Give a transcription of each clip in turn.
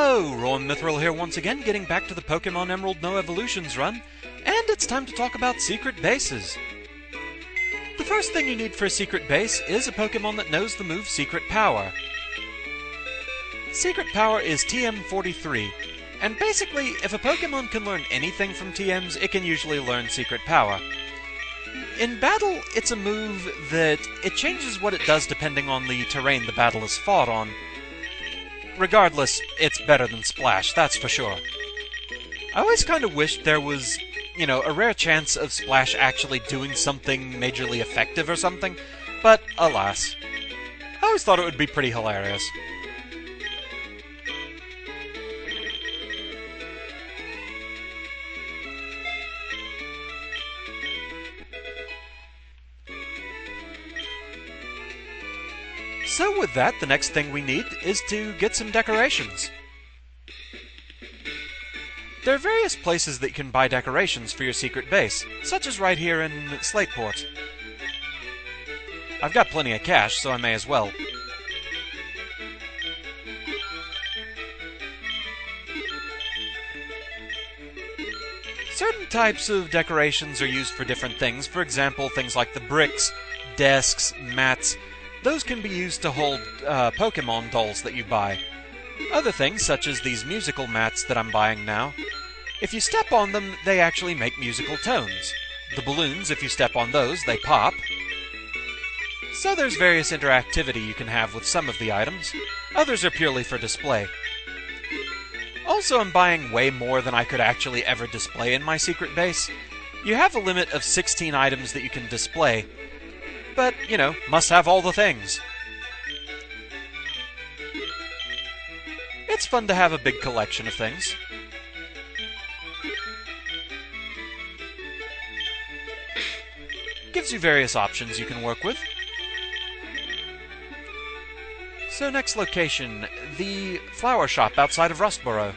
Hello, Rowan Mithril here once again, getting back to the Pokémon Emerald No Evolutions run, and it's time to talk about secret bases. The first thing you need for a secret base is a Pokémon that knows the move Secret Power. Secret Power is TM43, and basically, if a Pokémon can learn anything from TMs, it can usually learn Secret Power. In battle, it's a move that it changes what it does depending on the terrain the battle is fought on. Regardless, it's better than Splash, that's for sure. I always kind of wished there was, a rare chance of Splash actually doing something majorly effective or something, but alas. I always thought it would be pretty hilarious. So with that, the next thing we need is to get some decorations. There are various places that you can buy decorations for your secret base, such as right here in Slateport. I've got plenty of cash, so I may as well. Certain types of decorations are used for different things. For example, things like the bricks, desks, mats. Those can be used to hold Pokémon dolls that you buy. Other things, such as these musical mats that I'm buying now, if you step on them, they actually make musical tones. The balloons, if you step on those, they pop. So there's various interactivity you can have with some of the items. Others are purely for display. Also, I'm buying way more than I could actually ever display in my secret base. You have a limit of 16 items that you can display, but, must have all the things. It's fun to have a big collection of things. Gives you various options you can work with. So next location, the flower shop outside of Rustboro.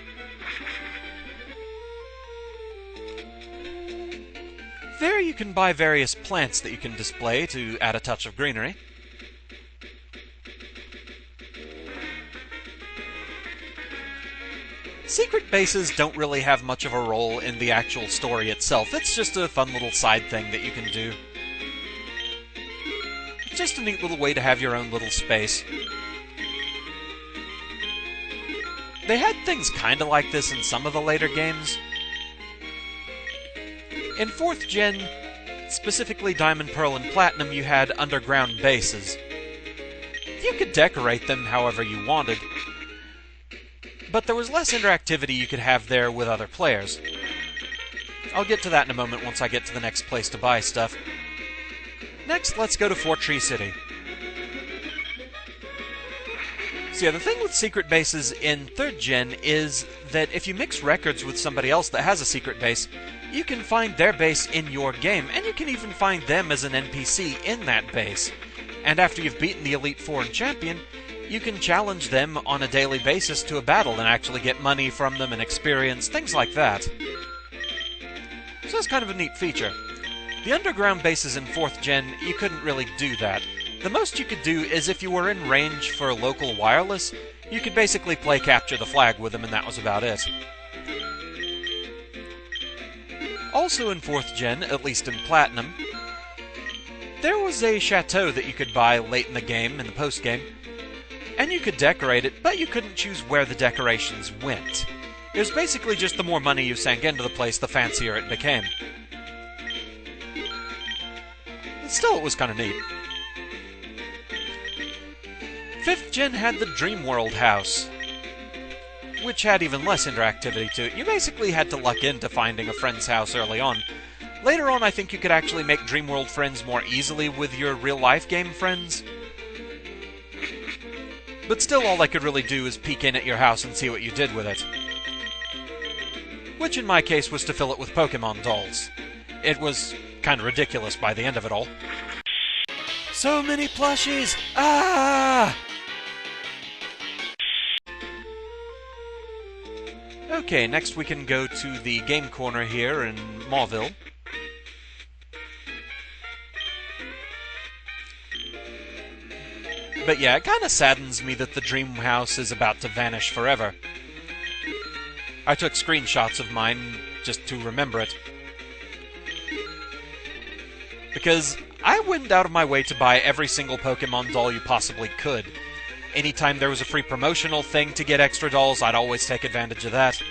There you can buy various plants that you can display to add a touch of greenery. Secret bases don't really have much of a role in the actual story itself. It's just a fun little side thing that you can do. It's just a neat little way to have your own little space. They had things kinda like this in some of the later games. In 4th Gen, specifically Diamond, Pearl, and Platinum, you had underground bases. You could decorate them however you wanted, but there was less interactivity you could have there with other players. I'll get to that in a moment once I get to the next place to buy stuff. Next, let's go to Fort Tree City. So yeah, the thing with secret bases in 3rd Gen is that if you mix records with somebody else that has a secret base, you can find their base in your game, and you can even find them as an NPC in that base. And after you've beaten the Elite Four and Champion, you can challenge them on a daily basis to a battle and actually get money from them and experience, things like that. So it's kind of a neat feature. The underground bases in 4th Gen, you couldn't really do that. The most you could do is if you were in range for local wireless, you could basically play capture the flag with them, and that was about it. Also in 4th Gen, at least in Platinum, there was a chateau that you could buy late in the game, in the post-game, and you could decorate it, but you couldn't choose where the decorations went. It was basically just the more money you sank into the place, the fancier it became. But still, it was kind of neat. 5th Gen had the Dream World house, which had even less interactivity to it. You basically had to luck into finding a friend's house early on. Later on, I think you could actually make Dream World friends more easily with your real-life game friends. But still, all I could really do is peek in at your house and see what you did with it. Which, in my case, was to fill it with Pokémon dolls. It was kind of ridiculous by the end of it all. So many plushies! Ah! Okay, next we can go to the game corner here in Mauville. But yeah, it kinda saddens me that the dream house is about to vanish forever. I took screenshots of mine just to remember it. Because I went out of my way to buy every single Pokémon doll you possibly could. Anytime there was a free promotional thing to get extra dolls, I'd always take advantage of that.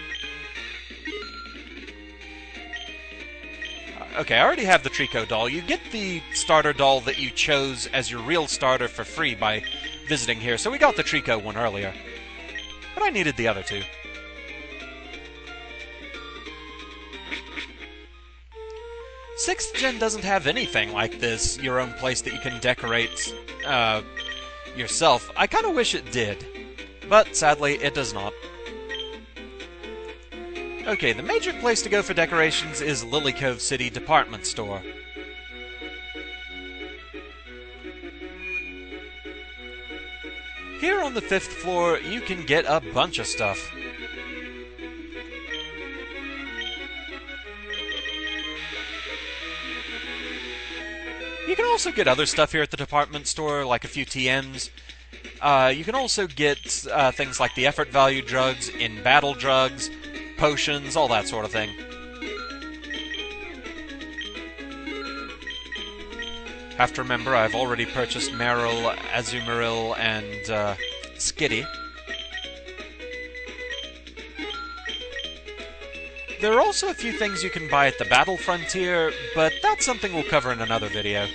Okay, I already have the Trico doll. You get the starter doll that you chose as your real starter for free by visiting here, so we got the Trico one earlier. But I needed the other two. 6th Gen doesn't have anything like this, your own place that you can decorate yourself. I kind of wish it did, but sadly it does not. Okay, the major place to go for decorations is Lily Cove City Department Store. Here on the 5th floor, you can get a bunch of stuff. You can also get other stuff here at the department store, like a few TMs. You can also get things like the effort value drugs, in-battle drugs, potions, all that sort of thing. Have to remember, I've already purchased Meryl, Azumarill, and Skitty. There are also a few things you can buy at the Battle Frontier, but that's something we'll cover in another video.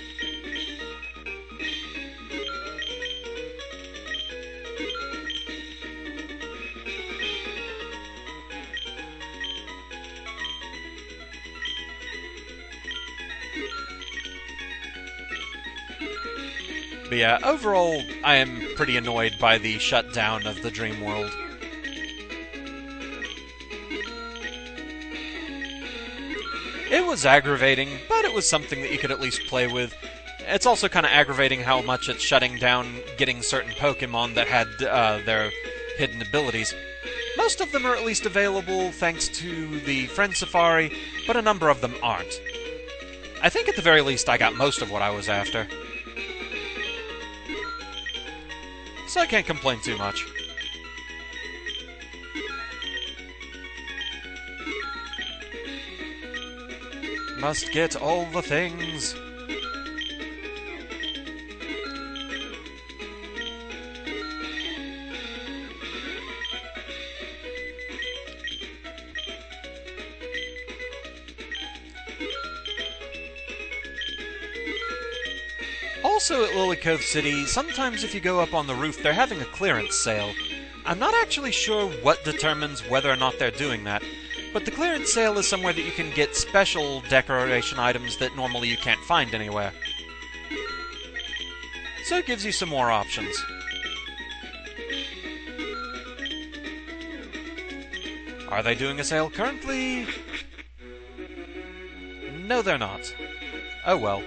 But yeah, overall, I am pretty annoyed by the shutdown of the Dream World. It was aggravating, but it was something that you could at least play with. It's also kind of aggravating how much it's shutting down getting certain Pokémon that had their hidden abilities. Most of them are at least available thanks to the Friend Safari, but a number of them aren't. I think at the very least I got most of what I was after. So I can't complain too much. Must get all the things. Also at Lily Cove City, sometimes if you go up on the roof, they're having a clearance sale. I'm not actually sure what determines whether or not they're doing that, but the clearance sale is somewhere that you can get special decoration items that normally you can't find anywhere. So it gives you some more options. Are they doing a sale currently? No, they're not. Oh well.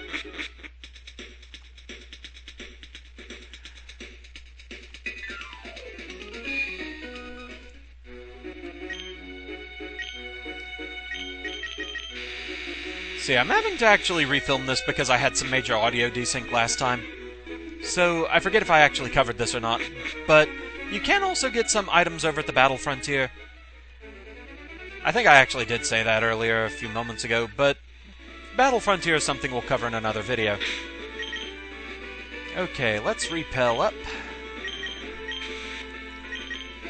See, I'm having to actually refilm this because I had some major audio desync last time. So, I forget if I actually covered this or not, but you can also get some items over at the Battle Frontier. I think I actually did say that earlier a few moments ago, but Battle Frontier is something we'll cover in another video. Okay, let's repel up.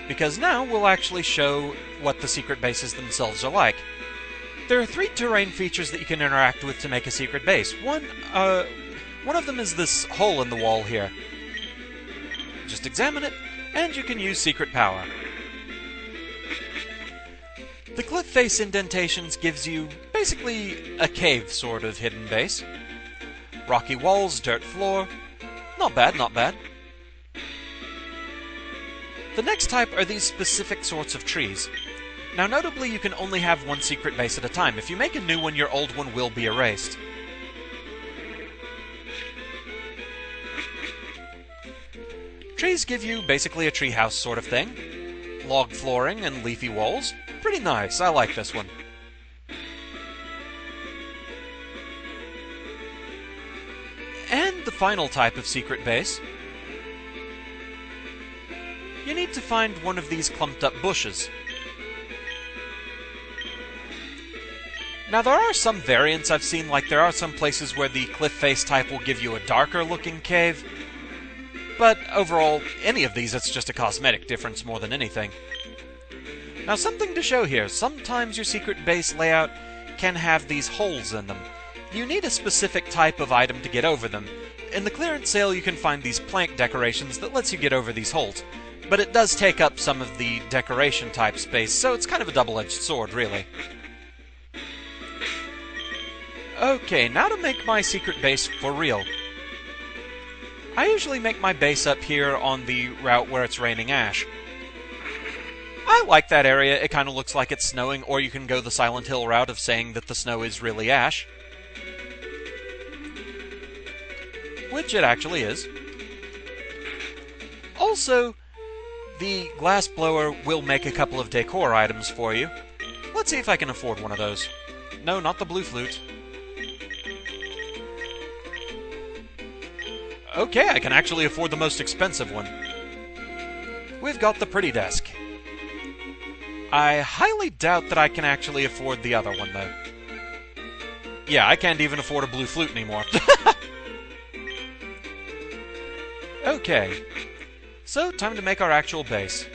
Because now we'll actually show what the secret bases themselves are like. There are 3 terrain features that you can interact with to make a secret base. One of them is this hole in the wall here. Just examine it, and you can use secret power. The cliff face indentations gives you basically a cave sort of hidden base. Rocky walls, dirt floor. Not bad, not bad. The next type are these specific sorts of trees. Now notably, you can only have one secret base at a time. If you make a new one, your old one will be erased. Trees give you basically a treehouse sort of thing. Log flooring and leafy walls. Pretty nice, I like this one. And the final type of secret base. You need to find one of these clumped up bushes. Now there are some variants I've seen, like there are some places where the cliff face type will give you a darker looking cave, but overall, any of these, it's just a cosmetic difference more than anything. Now something to show here, sometimes your secret base layout can have these holes in them. You need a specific type of item to get over them. In the clearance sale you can find these plank decorations that lets you get over these holes, but it does take up some of the decoration type space, so it's kind of a double-edged sword, really. Okay, now to make my secret base for real. I usually make my base up here on the route where it's raining ash. I like that area, it kind of looks like it's snowing, or you can go the Silent Hill route of saying that the snow is really ash. Which it actually is. Also, the glass blower will make a couple of decor items for you. Let's see if I can afford one of those. No, not the blue flute. Okay, I can actually afford the most expensive one. We've got the pretty desk. I highly doubt that I can actually afford the other one, though. Yeah, I can't even afford a blue flute anymore. Okay, so time to make our actual base.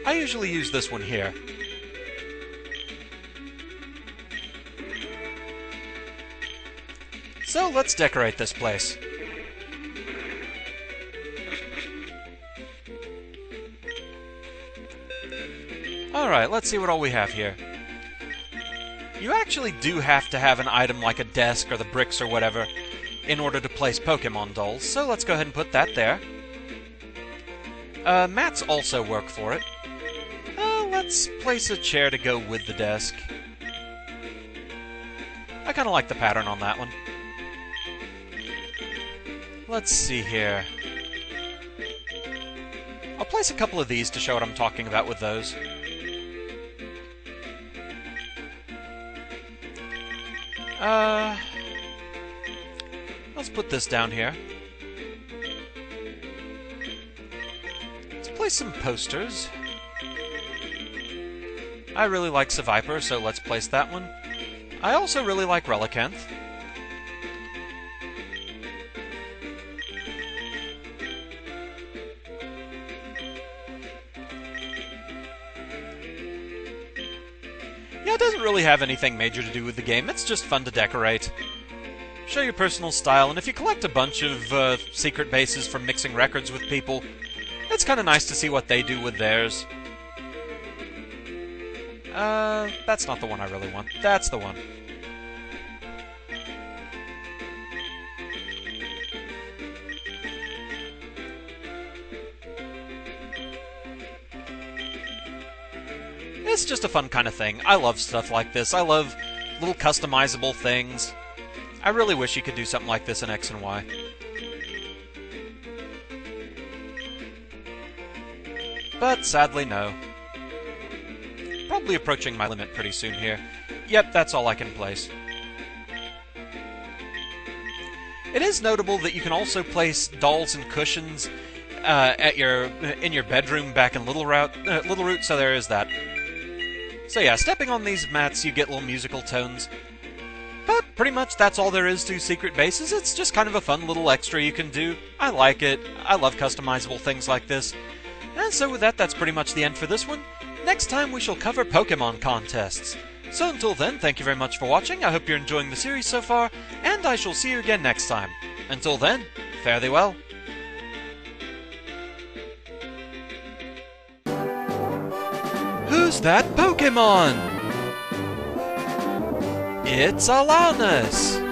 I usually use this one here. So let's decorate this place. Alright, let's see what all we have here. You actually do have to have an item like a desk or the bricks or whatever in order to place Pokémon dolls, so let's go ahead and put that there. Mats also work for it. Let's place a chair to go with the desk. I kind of like the pattern on that one. Let's see here. I'll place a couple of these to show what I'm talking about with those. Let's put this down here. Let's place some posters. I really like Seviper, so let's place that one. I also really like Relicanth. Yeah, it doesn't really have anything major to do with the game, it's just fun to decorate. Show your personal style, and if you collect a bunch of secret bases from mixing records with people, it's kind of nice to see what they do with theirs. That's not the one I really want. That's the one. It's just a fun kind of thing. I love stuff like this. I love little customizable things. I really wish you could do something like this in X and Y. But sadly, no. Probably approaching my limit pretty soon here. Yep, that's all I can place. It is notable that you can also place dolls and cushions in your bedroom back in Little Root, so there is that. So yeah, stepping on these mats, you get little musical tones. But pretty much that's all there is to secret bases. It's just kind of a fun little extra you can do. I like it. I love customizable things like this. And so with that, that's pretty much the end for this one. Next time we shall cover Pokémon contests. So until then, thank you very much for watching. I hope you're enjoying the series so far, and I shall see you again next time. Until then, fare thee well. Who's that Pokémon? It's Alanis!